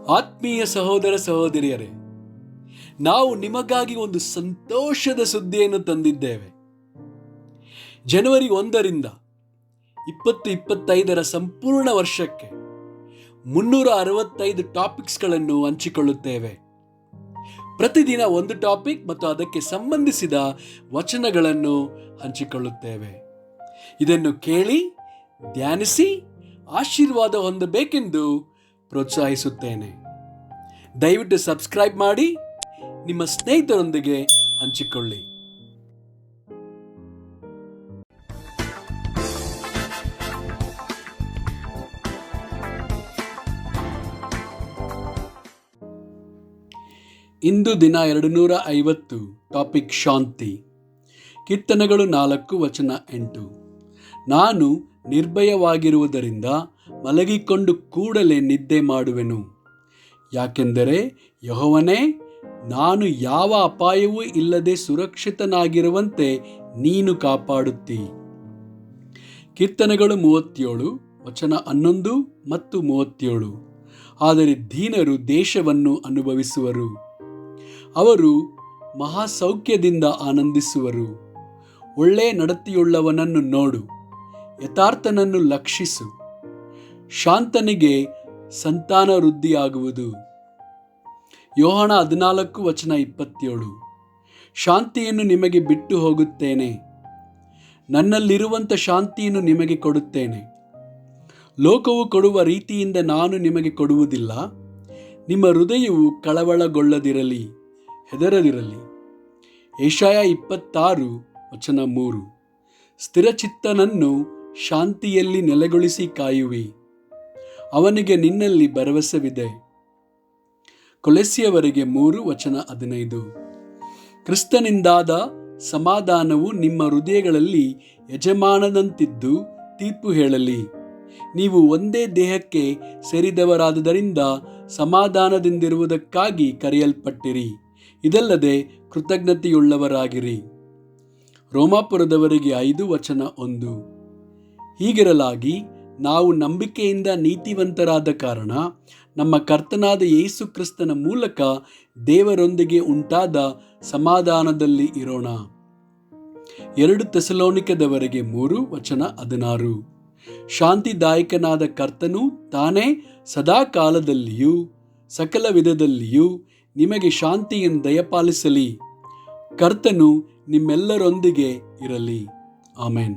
ಆತ್ಮೀಯ ಸಹೋದರ ಸಹೋದರಿಯರೇ, ನಾವು ನಿಮಗಾಗಿ ಒಂದು ಸಂತೋಷದ ಸುದ್ದಿಯನ್ನು ತಂದಿದ್ದೇವೆ. ಜನವರಿ 1ರಿಂದ 2025 ಸಂಪೂರ್ಣ ವರ್ಷಕ್ಕೆ 365 ಟಾಪಿಕ್ಸ್ಗಳನ್ನು ಹಂಚಿಕೊಳ್ಳುತ್ತೇವೆ. ಪ್ರತಿದಿನ ಒಂದು ಟಾಪಿಕ್ ಮತ್ತು ಅದಕ್ಕೆ ಸಂಬಂಧಿಸಿದ ವಚನಗಳನ್ನು ಹಂಚಿಕೊಳ್ಳುತ್ತೇವೆ. ಇದನ್ನು ಕೇಳಿ ಧ್ಯಾನಿಸಿ ಆಶೀರ್ವಾದ ಹೊಂದಬೇಕೆಂದು ಪ್ರೋತ್ಸಾಹಿಸುತ್ತೇನೆ. ದಯವಿಟ್ಟು ಸಬ್ಸ್ಕ್ರೈಬ್ ಮಾಡಿ ನಿಮ್ಮ ಸ್ನೇಹಿತರೊಂದಿಗೆ ಹಂಚಿಕೊಳ್ಳಿ. ಇಂದು ದಿನ 250 ಟಾಪಿಕ್ ಶಾಂತಿ. ಕೀರ್ತನೆಗಳು 4 ವಚನ 8. ನಾನು ನಿರ್ಭಯವಾಗಿರುವುದರಿಂದ ಮಲಗಿಕೊಂಡು ಕೂಡಲೇ ನಿದ್ದೆ ಮಾಡುವೆನು. ಯಾಕೆಂದರೆ ಯೆಹೋವನೇ, ನಾನು ಯಾವ ಅಪಾಯವೂ ಇಲ್ಲದೆ ಸುರಕ್ಷಿತನಾಗಿರುವಂತೆ ನೀನು ಕಾಪಾಡುತ್ತೀ. ಕೀರ್ತನೆಗಳು 37 ವಚನ 11 ಮತ್ತು 37. ಆದರೆ ದೀನರು ದೇಶವನ್ನು ಅನುಭವಿಸುವರು, ಅವರು ಮಹಾಸೌಖ್ಯದಿಂದ ಆನಂದಿಸುವರು. ಒಳ್ಳೆಯ ನಡತೆಯುಳ್ಳವನನ್ನು ನೋಡು, ಯಥಾರ್ಥನನ್ನು ಲಕ್ಷಿಸು. ಶಾಂತನಿಗೆ ಸಂತಾನ ವೃದ್ಧಿಯಾಗುವುದು. ಯೋಹಾನ 14 ವಚನ 27. ಶಾಂತಿಯನ್ನು ನಿಮಗೆ ಬಿಟ್ಟು ಹೋಗುತ್ತೇನೆ, ನನ್ನಲ್ಲಿರುವಂಥ ಶಾಂತಿಯನ್ನು ನಿಮಗೆ ಕೊಡುತ್ತೇನೆ. ಲೋಕವು ಕೊಡುವ ರೀತಿಯಿಂದ ನಾನು ನಿಮಗೆ ಕೊಡುವುದಿಲ್ಲ. ನಿಮ್ಮ ಹೃದಯವು ಕಳವಳಗೊಳ್ಳದಿರಲಿ, ಹೆದರದಿರಲಿ. ಯೆಶಾಯ 26 ವಚನ 3. ಸ್ಥಿರಚಿತ್ತನನ್ನು ಶಾಂತಿಯಲ್ಲಿ ನೆಲೆಗೊಳಿಸಿ ಕಾಯುವಿ, ಅವನಿಗೆ ನಿನ್ನಲ್ಲಿ ಭರವಸವಿದೆ. ಕೊಲೊಸ್ಸೆಯವರಿಗೆ 3 ವಚನ 15. ಕ್ರಿಸ್ತನಿಂದಾದ ಸಮಾಧಾನವು ನಿಮ್ಮ ಹೃದಯಗಳಲ್ಲಿ ಯಜಮಾನನಂತಿದ್ದು ತೀರ್ಪು ಹೇಳಲಿ. ನೀವು ಒಂದೇ ದೇಹಕ್ಕೆ ಸೇರಿದವರಾದುದರಿಂದ ಸಮಾಧಾನದಿಂದಿರುವುದಕ್ಕಾಗಿ ಕರೆಯಲ್ಪಟ್ಟಿರಿ. ಇದಲ್ಲದೆ ಕೃತಜ್ಞತೆಯುಳ್ಳವರಾಗಿರಿ. ರೋಮಾಪುರದವರಿಗೆ 5 ವಚನ 1. ಹೀಗಿರಲಾಗಿ ನಾವು ನಂಬಿಕೆಯಿಂದ ನೀತಿವಂತರಾದ ಕಾರಣ ನಮ್ಮ ಕರ್ತನಾದ ಯೇಸು ಕ್ರಿಸ್ತನ ಮೂಲಕ ದೇವರೊಂದಿಗೆ ಉಂಟಾದ ಸಮಾಧಾನದಲ್ಲಿ ಇರೋಣ. 2 ಥೆಸಲೋನಿಕದವರಿಗೆ 3 ವಚನ 16. ಶಾಂತಿದಾಯಕನಾದ ಕರ್ತನು ತಾನೇ ಸದಾಕಾಲದಲ್ಲಿಯೂ ಸಕಲ ವಿಧದಲ್ಲಿಯೂ ನಿಮಗೆ ಶಾಂತಿಯನ್ನು ದಯಪಾಲಿಸಲಿ. ಕರ್ತನು ನಿಮ್ಮೆಲ್ಲರೊಂದಿಗೆ ಇರಲಿ. ಆಮೆನ್.